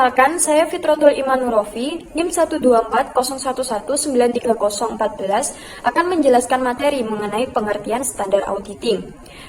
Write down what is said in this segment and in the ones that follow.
Perkenalkan, saya Fitratul Iman Nurofi, NIM 12401193014 akan menjelaskan materi mengenai pengertian standar auditing.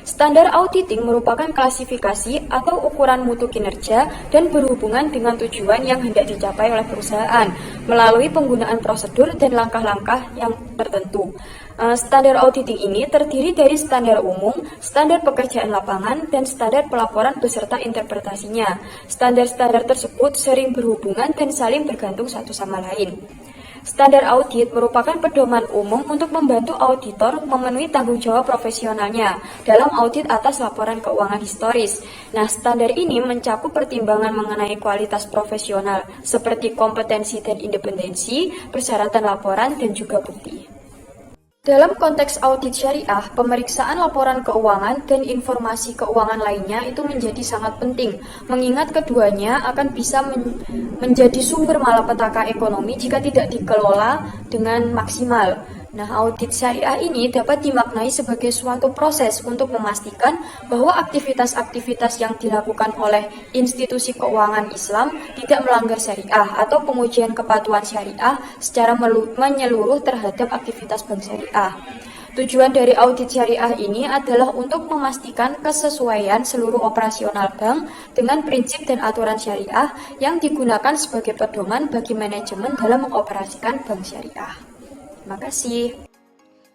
Standar auditing merupakan klasifikasi atau ukuran mutu kinerja dan berhubungan dengan tujuan yang hendak dicapai oleh perusahaan melalui penggunaan prosedur dan langkah-langkah yang tertentu. Standar auditing ini terdiri dari standar umum, standar pekerjaan lapangan, dan standar pelaporan beserta interpretasinya. Standar-standar tersebut sering berhubungan dan saling bergantung satu sama lain. Standar audit merupakan pedoman umum untuk membantu auditor memenuhi tanggung jawab profesionalnya dalam audit atas laporan keuangan historis. Nah, standar ini mencakup pertimbangan mengenai kualitas profesional seperti kompetensi dan independensi, persyaratan laporan, dan juga bukti. Dalam konteks audit syariah, pemeriksaan laporan keuangan dan informasi keuangan lainnya itu menjadi sangat penting, mengingat keduanya akan bisa menjadi sumber malapetaka ekonomi jika tidak dikelola dengan maksimal. Nah, audit syariah ini dapat dimaknai sebagai suatu proses untuk memastikan bahwa aktivitas-aktivitas yang dilakukan oleh institusi keuangan Islam tidak melanggar syariah atau pengujian kepatuhan syariah secara menyeluruh terhadap aktivitas bank syariah. Tujuan dari audit syariah ini adalah untuk memastikan kesesuaian seluruh operasional bank dengan prinsip dan aturan syariah yang digunakan sebagai pedoman bagi manajemen dalam mengoperasikan bank syariah. Terima kasih.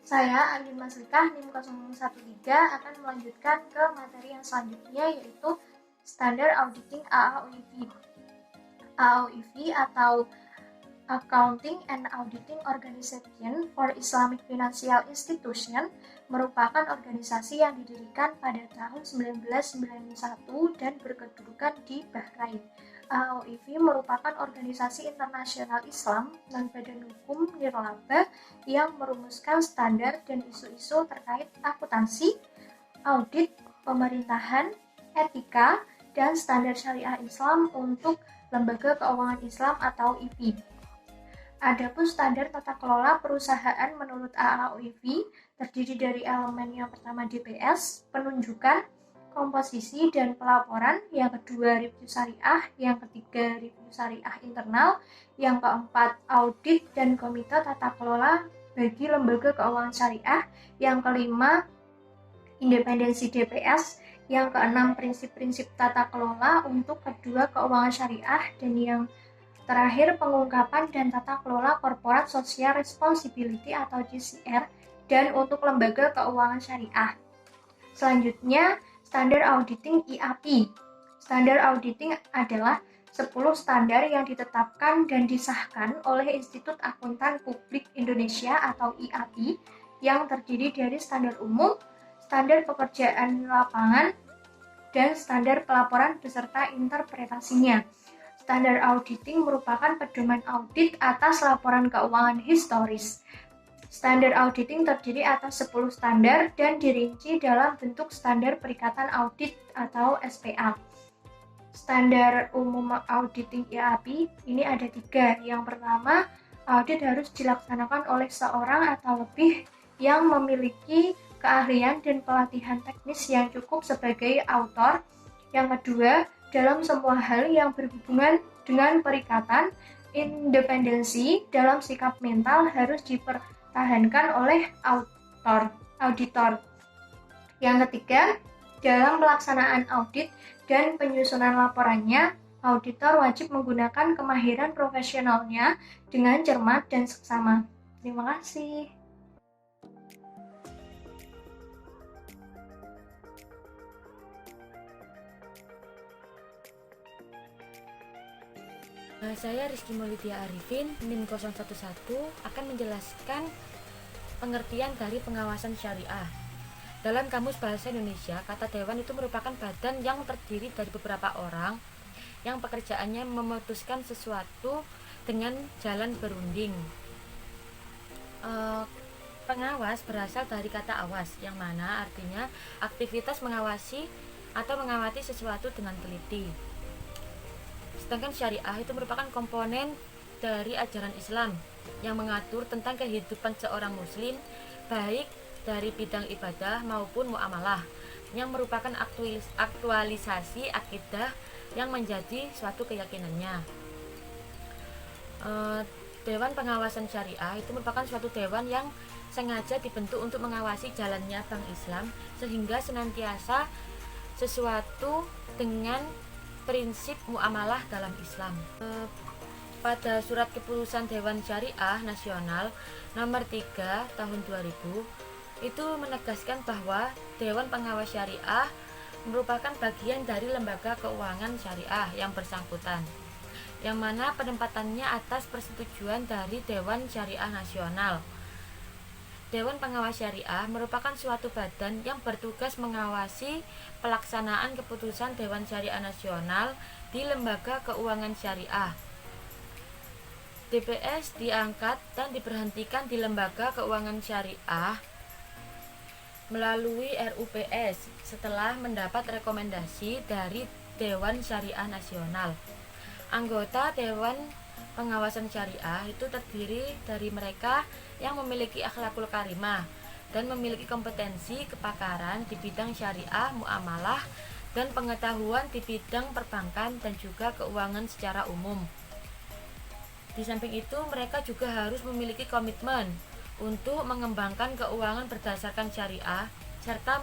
Saya Andin Masrikah, NIM 013 akan melanjutkan ke materi yang selanjutnya, yaitu Standar Auditing AAOIV. AAOIV atau Accounting and Auditing Organization for Islamic Financial Institution merupakan organisasi yang didirikan pada tahun 1991 dan berkedudukan di Bahrain. AAOIV merupakan organisasi internasional Islam dan badan hukum nirlaba yang merumuskan standar dan isu-isu terkait akuntansi, audit, pemerintahan, etika, dan standar syariah Islam untuk lembaga keuangan Islam atau IP. Adapun standar tata kelola perusahaan menurut AAOIV terdiri dari elemen yang pertama DPS, penunjukan, komposisi dan pelaporan, yang kedua review syariah, yang ketiga review syariah internal, yang keempat audit dan komite tata kelola bagi lembaga keuangan syariah, yang kelima independensi DPS, yang keenam prinsip-prinsip tata kelola untuk kedua keuangan syariah, dan yang terakhir pengungkapan dan tata kelola corporate social responsibility atau GCR dan untuk lembaga keuangan syariah. Selanjutnya standar auditing IAP. Standar auditing adalah 10 standar yang ditetapkan dan disahkan oleh Institut Akuntan Publik Indonesia atau IAPI yang terdiri dari standar umum, standar pekerjaan lapangan, dan standar pelaporan beserta interpretasinya. Standar auditing merupakan pedoman audit atas laporan keuangan historis. Standar auditing terdiri atas 10 standar dan dirinci dalam bentuk standar perikatan audit atau SPA. Standar umum auditing IAPI ini ada 3. Yang pertama, audit harus dilaksanakan oleh seorang atau lebih yang memiliki keahlian dan pelatihan teknis yang cukup sebagai auditor. Yang kedua, dalam semua hal yang berhubungan dengan perikatan, independensi dalam sikap mental harus dipertahankan oleh auditor. Yang ketiga, dalam pelaksanaan audit dan penyusunan laporannya, auditor wajib menggunakan kemahiran profesionalnya dengan cermat dan seksama. Terima kasih. Saya Rizky Maulidia Arifin, NIM 011 akan menjelaskan pengertian dari pengawasan syariah. Dalam Kamus Bahasa Indonesia, kata dewan itu merupakan badan yang terdiri dari beberapa orang yang pekerjaannya memutuskan sesuatu dengan jalan berunding. Pengawas berasal dari kata awas, yang mana artinya aktivitas mengawasi atau mengamati sesuatu dengan teliti. Sedangkan syariah itu merupakan komponen dari ajaran Islam yang mengatur tentang kehidupan seorang muslim, baik dari bidang ibadah maupun muamalah, yang merupakan aktualisasi akidah yang menjadi suatu keyakinannya. Dewan Pengawasan Syariah itu merupakan suatu dewan yang sengaja dibentuk untuk mengawasi jalannya bank Islam sehingga senantiasa sesuatu dengan prinsip muamalah dalam Islam. Pada surat keputusan Dewan Syariah Nasional nomor 3 tahun 2000 itu menegaskan bahwa Dewan Pengawas Syariah merupakan bagian dari lembaga keuangan syariah yang bersangkutan, yang mana penempatannya atas persetujuan dari Dewan Syariah Nasional. Dewan Pengawas Syariah merupakan suatu badan yang bertugas mengawasi pelaksanaan keputusan Dewan Syariah Nasional di lembaga keuangan syariah. DPS diangkat dan diberhentikan di lembaga keuangan syariah melalui RUPS setelah mendapat rekomendasi dari Dewan Syariah Nasional. Anggota Dewan Pengawasan Syariah itu terdiri dari mereka yang memiliki akhlakul karimah dan memiliki kompetensi kepakaran di bidang syariah, muamalah, dan pengetahuan di bidang perbankan dan juga keuangan secara umum. Di samping itu, mereka juga harus memiliki komitmen untuk mengembangkan keuangan berdasarkan syariah serta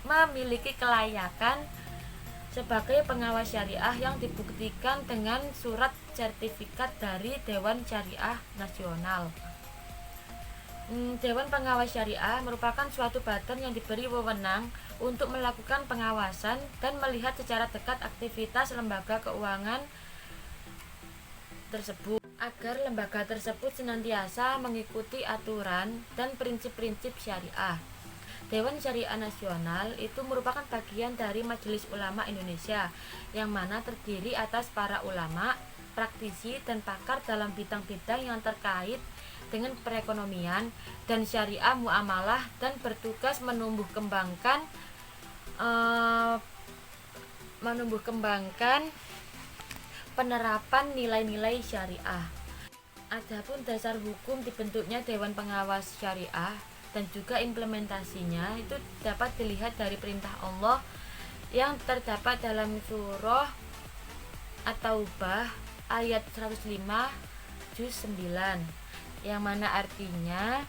memiliki kelayakan sebagai pengawas syariah yang dibuktikan dengan surat sertifikat dari Dewan Syariah Nasional. Dewan Pengawas Syariah merupakan suatu badan yang diberi wewenang untuk melakukan pengawasan dan melihat secara dekat aktivitas lembaga keuangan tersebut agar lembaga tersebut senantiasa mengikuti aturan dan prinsip-prinsip syariah. Dewan Syariah Nasional itu merupakan bagian dari Majelis Ulama Indonesia yang mana terdiri atas para ulama, praktisi, dan pakar dalam bidang-bidang yang terkait dengan perekonomian dan syariah muamalah dan bertugas menumbuh kembangkan penerapan nilai-nilai syariah. Adapun dasar hukum dibentuknya Dewan Pengawas Syariah dan juga implementasinya itu dapat dilihat dari perintah Allah yang terdapat dalam surah At-Taubah ayat 105 juz 9, yang mana artinya,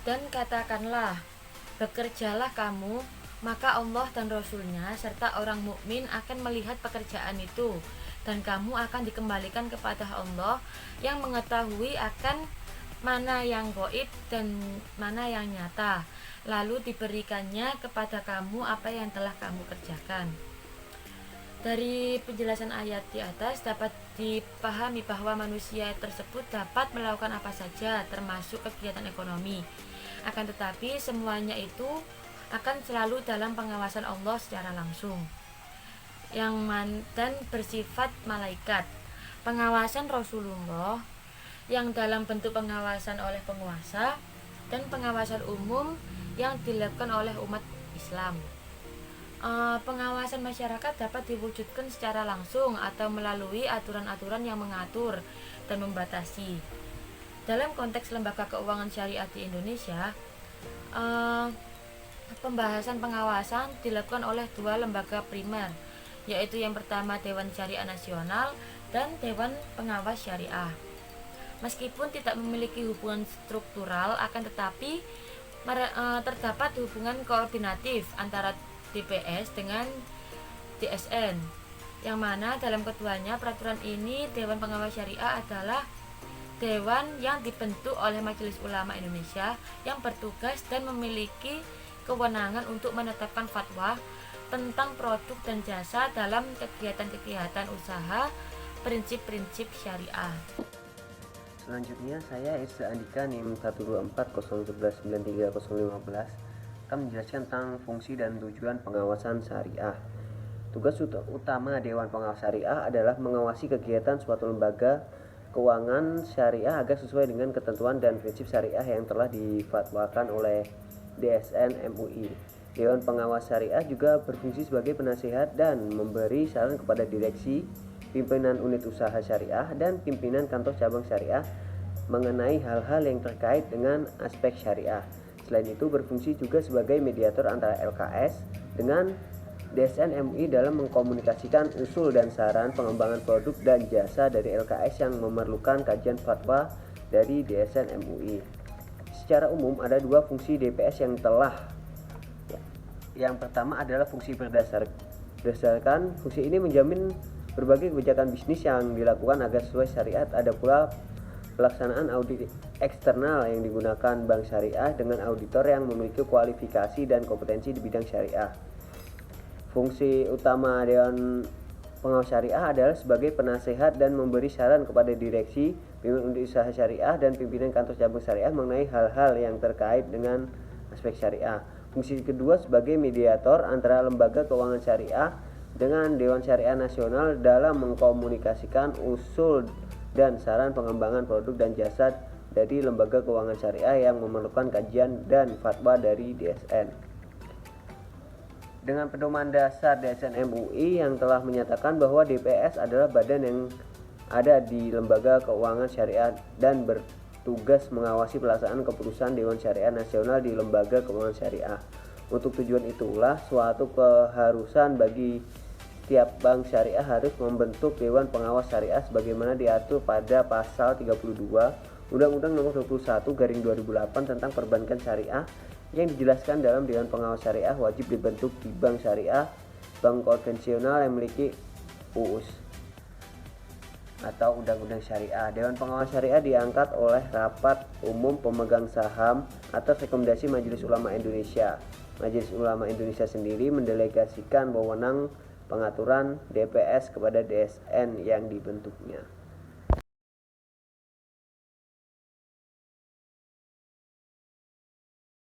dan katakanlah, bekerjalah kamu, maka Allah dan Rasulnya serta orang mukmin akan melihat pekerjaan itu, dan kamu akan dikembalikan kepada Allah yang mengetahui akan mana yang gaib dan mana yang nyata, lalu diberikannya kepada kamu apa yang telah kamu kerjakan. Dari penjelasan ayat di atas dapat dipahami bahwa manusia tersebut dapat melakukan apa saja termasuk kegiatan ekonomi. Akan tetapi semuanya itu akan selalu dalam pengawasan Allah secara langsung dan bersifat malaikat. Pengawasan Rasulullah yang dalam bentuk pengawasan oleh penguasa dan pengawasan umum yang dilakukan oleh umat Islam. Pengawasan masyarakat dapat diwujudkan secara langsung atau melalui aturan-aturan yang mengatur dan membatasi. Dalam konteks lembaga keuangan syariah di Indonesia, pembahasan pengawasan dilakukan oleh dua lembaga primer, yaitu yang pertama Dewan Syariah Nasional dan Dewan Pengawas Syariah. Meskipun tidak memiliki hubungan struktural, akan tetapi terdapat hubungan koordinatif antara DPS dengan DSN, yang mana dalam keduanya peraturan ini Dewan Pengawas Syariah adalah dewan yang dibentuk oleh Majelis Ulama Indonesia yang bertugas dan memiliki kewenangan untuk menetapkan fatwa tentang produk dan jasa dalam kegiatan-kegiatan usaha prinsip-prinsip syariah. Selanjutnya saya Irsa Andika NIM 12401193015 akan menjelaskan tentang fungsi dan tujuan pengawasan syariah. Tugas utama Dewan Pengawas Syariah adalah mengawasi kegiatan suatu lembaga keuangan syariah agar sesuai dengan ketentuan dan prinsip syariah yang telah difatwakan oleh DSN MUI. Dewan Pengawas Syariah juga berfungsi sebagai penasihat dan memberi saran kepada direksi, pimpinan unit usaha syariah, dan pimpinan kantor cabang syariah mengenai hal-hal yang terkait dengan aspek syariah. Selain itu berfungsi juga sebagai mediator antara LKS dengan DSN MUI dalam mengkomunikasikan usul dan saran pengembangan produk dan jasa dari LKS yang memerlukan kajian fatwa dari DSN MUI. Secara umum ada dua fungsi DPS yang telah. Yang pertama adalah fungsi berdasarkan fungsi ini menjamin berbagai kebijakan bisnis yang dilakukan agar sesuai syariat. Ada pula pelaksanaan audit eksternal yang digunakan bank syariah dengan auditor yang memiliki kualifikasi dan kompetensi di bidang syariah. Fungsi utama Dewan Pengawas Syariah adalah sebagai penasehat dan memberi saran kepada direksi, pimpinan unit usaha syariah, dan pimpinan kantor cabang syariah mengenai hal-hal yang terkait dengan aspek syariah. Fungsi kedua sebagai mediator antara lembaga keuangan syariah dengan Dewan Syariah Nasional dalam mengkomunikasikan usul dan saran pengembangan produk dan jasa dari lembaga keuangan syariah yang memerlukan kajian dan fatwa dari DSN. Dengan pedoman dasar DSN MUI yang telah menyatakan bahwa DPS adalah badan yang ada di lembaga keuangan syariah dan bertugas mengawasi pelaksanaan keputusan Dewan Syariah Nasional di lembaga keuangan syariah. Untuk tujuan itulah suatu keharusan bagi tiap bank syariah harus membentuk Dewan Pengawas Syariah sebagaimana diatur pada pasal 32 Undang-Undang Nomor 21/2008 tentang Perbankan Syariah, yang dijelaskan dalam Dewan Pengawas Syariah wajib dibentuk di bank syariah, bank konvensional yang memiliki UUS atau Undang-Undang Syariah. Dewan Pengawas Syariah diangkat oleh Rapat Umum Pemegang Saham atas rekomendasi Majelis Ulama Indonesia. Majelis Ulama Indonesia sendiri mendelegasikan wewenang pengaturan DPS kepada DSN yang dibentuknya.